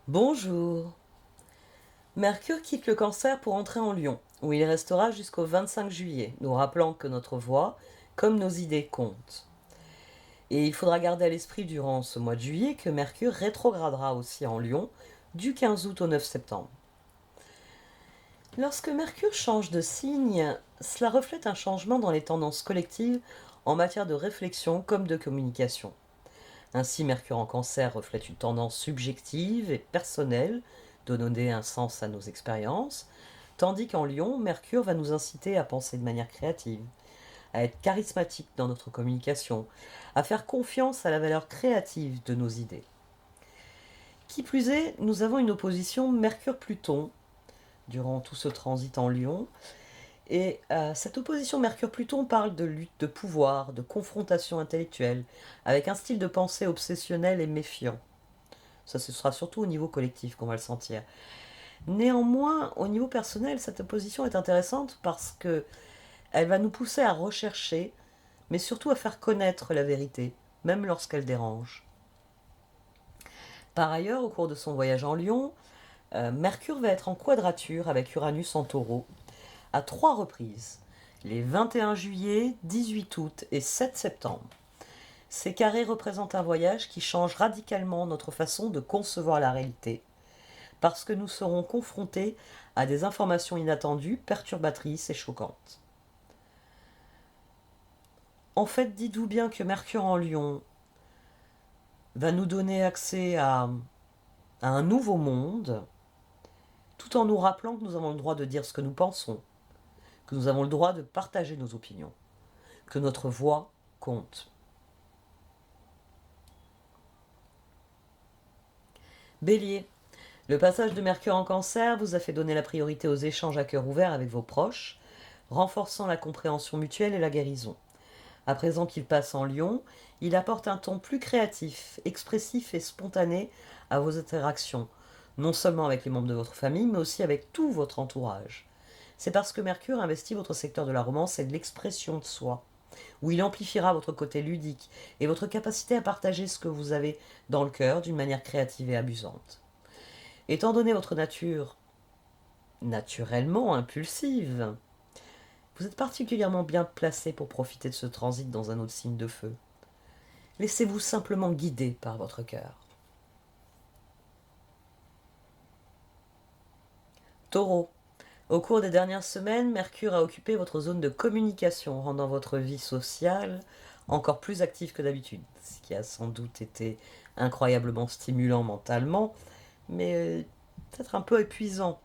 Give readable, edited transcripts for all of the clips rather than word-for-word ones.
Bonjour. Mercure quitte le Cancer pour entrer en Lion, où il restera jusqu'au 25 juillet, nous rappelant que notre voix, comme nos idées, comptent. Et il faudra garder à l'esprit durant ce mois de juillet que Mercure rétrogradera aussi en Lion du 15 août au 9 septembre. Lorsque Mercure change de signe, cela reflète un changement dans les tendances collectives en matière de réflexion comme de communication. Ainsi, Mercure en Cancer reflète une tendance subjective et personnelle de donner un sens à nos expériences, tandis qu'en Lion, Mercure va nous inciter à penser de manière créative, à être charismatique dans notre communication, à faire confiance à la valeur créative de nos idées. Qui plus est, nous avons une opposition Mercure-Pluton durant tout ce transit en Lion, et cette opposition Mercure-Pluton parle de lutte de pouvoir, de confrontation intellectuelle, avec un style de pensée obsessionnel et méfiant. Ça, ce sera surtout au niveau collectif qu'on va le sentir. Néanmoins, au niveau personnel, cette opposition est intéressante parce que elle va nous pousser à rechercher, mais surtout à faire connaître la vérité, même lorsqu'elle dérange. Par ailleurs, au cours de son voyage en Lion, Mercure va être en quadrature avec Uranus en taureau, à 3 reprises, les 21 juillet, 18 août et 7 septembre. Ces carrés représentent un voyage qui change radicalement notre façon de concevoir la réalité, parce que nous serons confrontés à des informations inattendues, perturbatrices et choquantes. En fait, dites-vous bien que Mercure en Lion va nous donner accès à un nouveau monde, tout en nous rappelant que nous avons le droit de dire ce que nous pensons, que nous avons le droit de partager nos opinions, que notre voix compte. Bélier, le passage de Mercure en Cancer vous a fait donner la priorité aux échanges à cœur ouvert avec vos proches, renforçant la compréhension mutuelle et la guérison. À présent qu'il passe en Lion, il apporte un ton plus créatif, expressif et spontané à vos interactions, non seulement avec les membres de votre famille, mais aussi avec tout votre entourage. C'est parce que Mercure investit votre secteur de la romance et de l'expression de soi, où il amplifiera votre côté ludique et votre capacité à partager ce que vous avez dans le cœur d'une manière créative et amusante. Étant donné votre nature naturellement impulsive, vous êtes particulièrement bien placé pour profiter de ce transit dans un autre signe de feu. Laissez-vous simplement guider par votre cœur. Taureau, au cours des dernières semaines, Mercure a occupé votre zone de communication, rendant votre vie sociale encore plus active que d'habitude, ce qui a sans doute été incroyablement stimulant mentalement, mais peut-être un peu épuisant.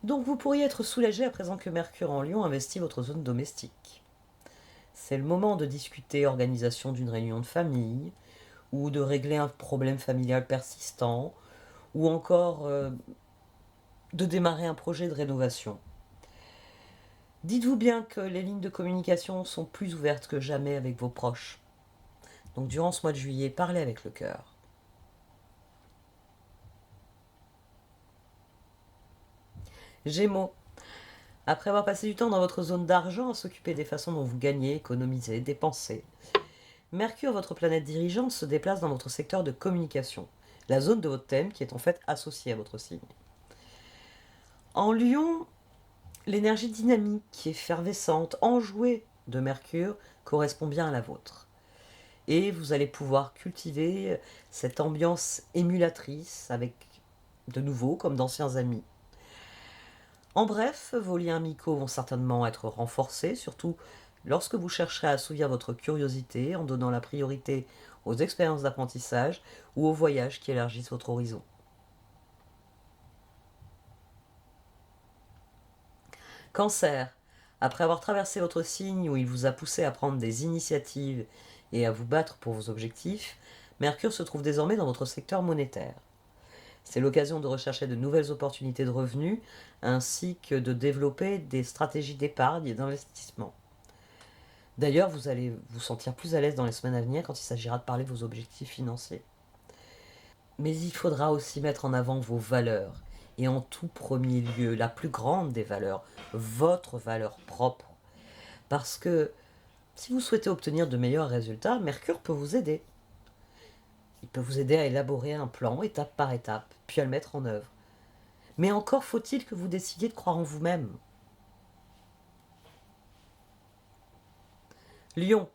Donc vous pourriez être soulagé à présent que Mercure en Lion investit votre zone domestique. C'est le moment de discuter organisation d'une réunion de famille, ou de régler un problème familial persistant, ou encore de démarrer un projet de rénovation. Dites-vous bien que les lignes de communication sont plus ouvertes que jamais avec vos proches. Donc durant ce mois de juillet, parlez avec le cœur. Gémeaux, après avoir passé du temps dans votre zone d'argent à s'occuper des façons dont vous gagnez, économisez, dépensez, Mercure, votre planète dirigeante, se déplace dans votre secteur de communication, la zone de votre thème qui est en fait associée à votre signe. En Lion, l'énergie dynamique, effervescente, enjouée de Mercure correspond bien à la vôtre. Et vous allez pouvoir cultiver cette ambiance émulatrice avec de nouveaux comme d'anciens amis. En bref, vos liens amicaux vont certainement être renforcés, surtout lorsque vous chercherez à assouvir votre curiosité en donnant la priorité aux expériences d'apprentissage ou aux voyages qui élargissent votre horizon. Cancer, après avoir traversé votre signe où il vous a poussé à prendre des initiatives et à vous battre pour vos objectifs, Mercure se trouve désormais dans votre secteur monétaire. C'est l'occasion de rechercher de nouvelles opportunités de revenus ainsi que de développer des stratégies d'épargne et d'investissement. D'ailleurs, vous allez vous sentir plus à l'aise dans les semaines à venir quand il s'agira de parler de vos objectifs financiers. Mais il faudra aussi mettre en avant vos valeurs. Et en tout premier lieu, la plus grande des valeurs, votre valeur propre. Parce que si vous souhaitez obtenir de meilleurs résultats, Mercure peut vous aider. Il peut vous aider à élaborer un plan étape par étape, puis à le mettre en œuvre. Mais encore faut-il que vous décidiez de croire en vous-même. Lion,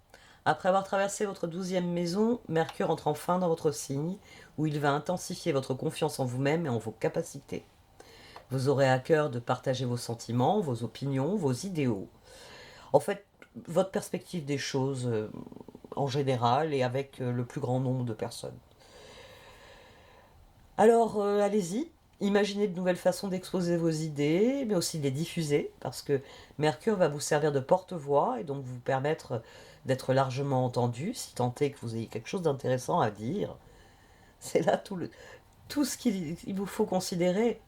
après avoir traversé votre 12e maison, Mercure entre enfin dans votre signe, où il va intensifier votre confiance en vous-même et en vos capacités. Vous aurez à cœur de partager vos sentiments, vos opinions, vos idéaux. En fait, votre perspective des choses en général et avec le plus grand nombre de personnes. Alors, allez-y, imaginez de nouvelles façons d'exposer vos idées, mais aussi de les diffuser, parce que Mercure va vous servir de porte-voix et donc vous permettre d'être largement entendu, si tant est que vous ayez quelque chose d'intéressant à dire. C'est là tout ce qu'il vous faut considérer.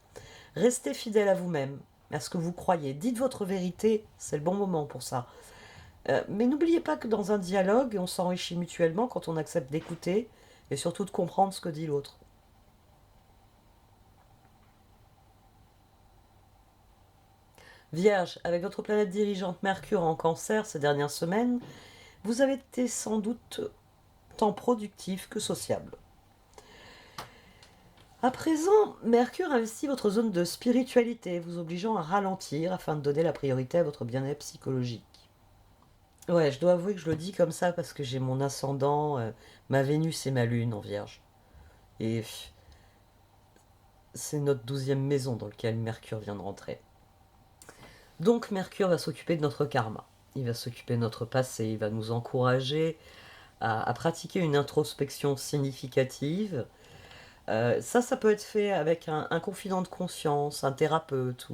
Restez fidèle à vous-même, à ce que vous croyez. Dites votre vérité, c'est le bon moment pour ça. Mais n'oubliez pas que dans un dialogue, on s'enrichit mutuellement quand on accepte d'écouter et surtout de comprendre ce que dit l'autre. Vierge, avec votre planète dirigeante Mercure en Cancer ces dernières semaines, vous avez été sans doute tant productif que sociable. À présent, Mercure investit votre zone de spiritualité, vous obligeant à ralentir afin de donner la priorité à votre bien-être psychologique. Ouais, je dois avouer que je le dis comme ça parce que j'ai mon ascendant, ma Vénus et ma Lune en Vierge. Et c'est notre 12e maison dans laquelle Mercure vient de rentrer. Donc Mercure va s'occuper de notre karma. Il va s'occuper de notre passé, il va nous encourager à pratiquer une introspection significative. Ça peut être fait avec un confident de conscience, un thérapeute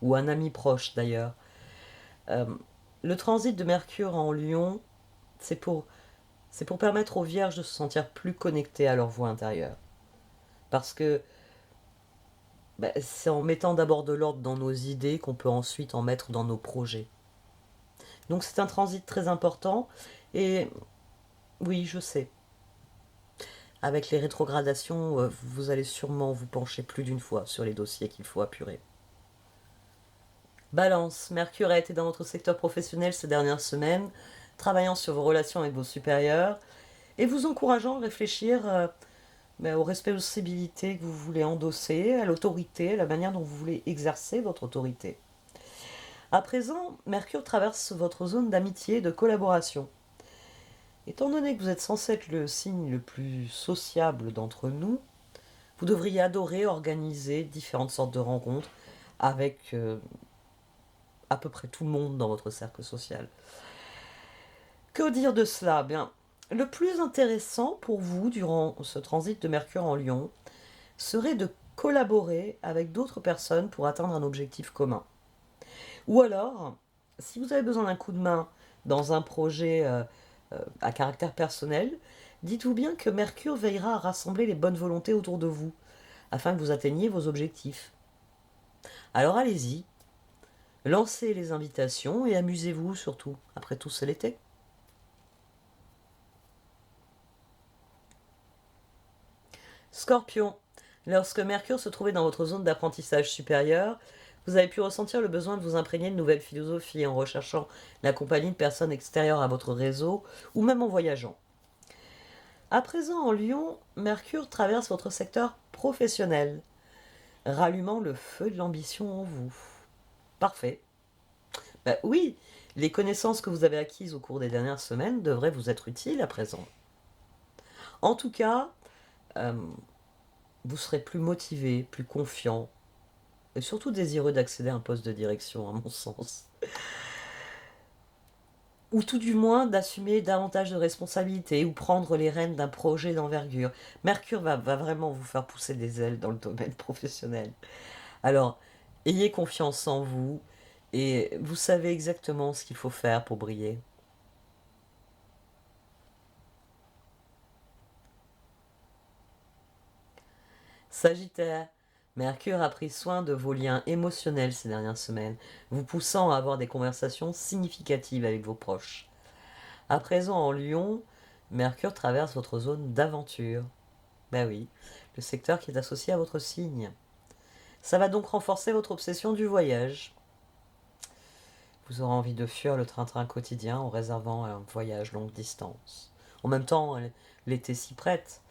ou un ami proche d'ailleurs. Euh, le transit de Mercure en Lion, c'est pour, c'est pour permettre aux vierges de se sentir plus connectées à leur voix intérieure. Parce que c'est en mettant d'abord de l'ordre dans nos idées qu'on peut ensuite en mettre dans nos projets. Donc c'est un transit très important et oui, je sais. Avec les rétrogradations, vous allez sûrement vous pencher plus d'une fois sur les dossiers qu'il faut apurer. Balance, Mercure a été dans votre secteur professionnel ces dernières semaines, travaillant sur vos relations avec vos supérieurs et vous encourageant à réfléchir aux responsabilités que vous voulez endosser, à l'autorité, à la manière dont vous voulez exercer votre autorité. À présent, Mercure traverse votre zone d'amitié et de collaboration. Étant donné que vous êtes censé être le signe le plus sociable d'entre nous, vous devriez adorer organiser différentes sortes de rencontres avec à peu près tout le monde dans votre cercle social. Que dire de cela? Bien, le plus intéressant pour vous durant ce transit de Mercure en Lion serait de collaborer avec d'autres personnes pour atteindre un objectif commun. Ou alors, si vous avez besoin d'un coup de main dans un projet à caractère personnel, dites-vous bien que Mercure veillera à rassembler les bonnes volontés autour de vous, afin que vous atteigniez vos objectifs. Alors allez-y, lancez les invitations et amusez-vous surtout. Après tout, c'est l'été. Scorpion, lorsque Mercure se trouvait dans votre zone d'apprentissage supérieur, vous avez pu ressentir le besoin de vous imprégner de nouvelles philosophies en recherchant la compagnie de personnes extérieures à votre réseau ou même en voyageant. À présent en Lion, Mercure traverse votre secteur professionnel, rallumant le feu de l'ambition en vous. Parfait. Oui, les connaissances que vous avez acquises au cours des dernières semaines devraient vous être utiles à présent. En tout cas, euh, vous serez plus motivé, plus confiant, et surtout désireux d'accéder à un poste de direction, à mon sens. Ou tout du moins d'assumer davantage de responsabilités ou prendre les rênes d'un projet d'envergure. Mercure va vraiment vous faire pousser des ailes dans le domaine professionnel. Alors, ayez confiance en vous et vous savez exactement ce qu'il faut faire pour briller. Sagittaire, Mercure a pris soin de vos liens émotionnels ces dernières semaines, vous poussant à avoir des conversations significatives avec vos proches. À présent en Lion, Mercure traverse votre zone d'aventure. Ben oui, le secteur qui est associé à votre signe. Ça va donc renforcer votre obsession du voyage. Vous aurez envie de fuir le train-train quotidien en réservant un voyage longue distance. En même temps, l'été s'y prête.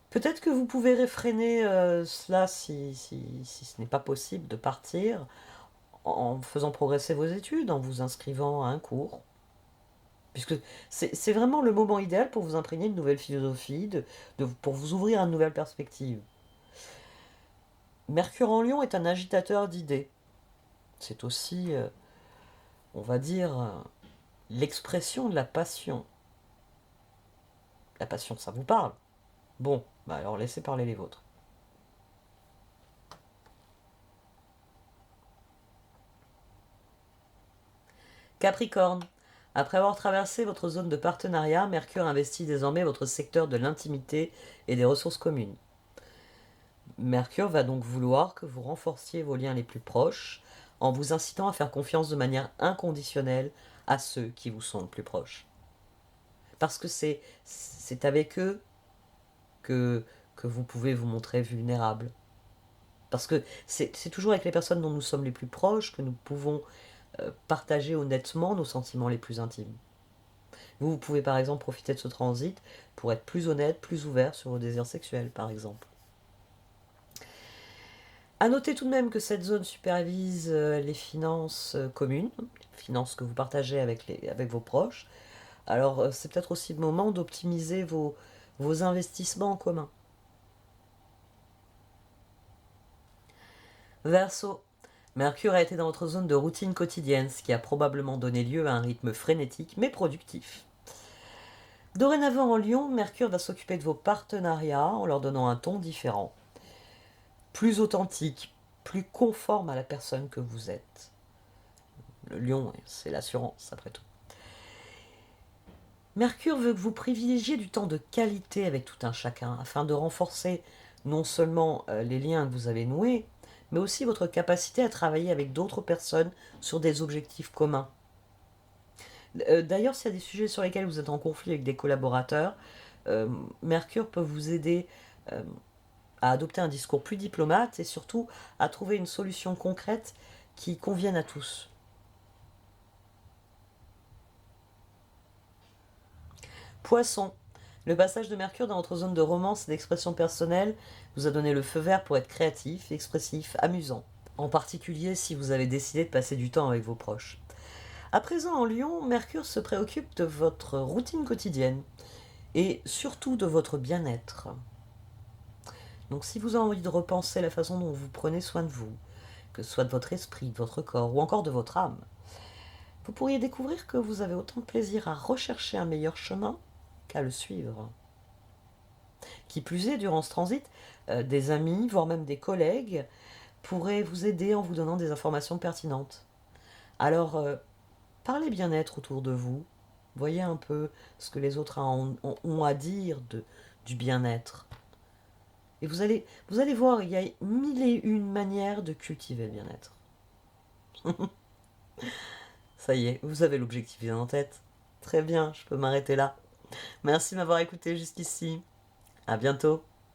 Peut-être que vous pouvez réfréner cela si ce n'est pas possible de partir en faisant progresser vos études, en vous inscrivant à un cours. Puisque c'est vraiment le moment idéal pour vous imprégner de nouvelles philosophies, pour vous ouvrir à de nouvelles perspectives. Mercure en Lion est un agitateur d'idées. C'est aussi, on va dire, l'expression de la passion. La passion, ça vous parle? Bon, bah alors laissez parler les vôtres. Capricorne. Après avoir traversé votre zone de partenariat, Mercure investit désormais votre secteur de l'intimité et des ressources communes. Mercure va donc vouloir que vous renforciez vos liens les plus proches en vous incitant à faire confiance de manière inconditionnelle à ceux qui vous sont le plus proches. Parce que c'est avec eux que, que vous pouvez vous montrer vulnérable. Parce que c'est toujours avec les personnes dont nous sommes les plus proches que nous pouvons partager honnêtement nos sentiments les plus intimes. Vous pouvez par exemple profiter de ce transit pour être plus honnête, plus ouvert sur vos désirs sexuels par exemple. À noter tout de même que cette zone supervise les finances communes, les finances que vous partagez avec vos proches. Alors c'est peut-être aussi le moment d'optimiser vos investissements en commun. Verseau. Mercure a été dans votre zone de routine quotidienne, ce qui a probablement donné lieu à un rythme frénétique mais productif. Dorénavant en Lion, Mercure va s'occuper de vos partenariats en leur donnant un ton différent, plus authentique, plus conforme à la personne que vous êtes. Le Lion, c'est l'assurance après tout. Mercure veut que vous privilégiez du temps de qualité avec tout un chacun afin de renforcer non seulement les liens que vous avez noués, mais aussi votre capacité à travailler avec d'autres personnes sur des objectifs communs. D'ailleurs, s'il y a des sujets sur lesquels vous êtes en conflit avec des collaborateurs, Mercure peut vous aider à adopter un discours plus diplomate et surtout à trouver une solution concrète qui convienne à tous. Poisson. Le passage de Mercure dans votre zone de romance et d'expression personnelle vous a donné le feu vert pour être créatif, expressif, amusant. En particulier si vous avez décidé de passer du temps avec vos proches. À présent en Lion, Mercure se préoccupe de votre routine quotidienne et surtout de votre bien-être. Donc si vous avez envie de repenser la façon dont vous prenez soin de vous, que ce soit de votre esprit, de votre corps ou encore de votre âme, vous pourriez découvrir que vous avez autant de plaisir à rechercher un meilleur chemin qu'à le suivre. Qui plus est, durant ce transit, des amis, voire même des collègues, pourraient vous aider en vous donnant des informations pertinentes. Alors, parlez bien-être autour de vous, voyez un peu ce que les autres ont à dire du bien-être. Et vous allez voir, il y a mille et une manières de cultiver le bien-être. Ça y est, vous avez l'objectif bien en tête. Très bien, je peux m'arrêter là. Merci de m'avoir écouté jusqu'ici. À bientôt.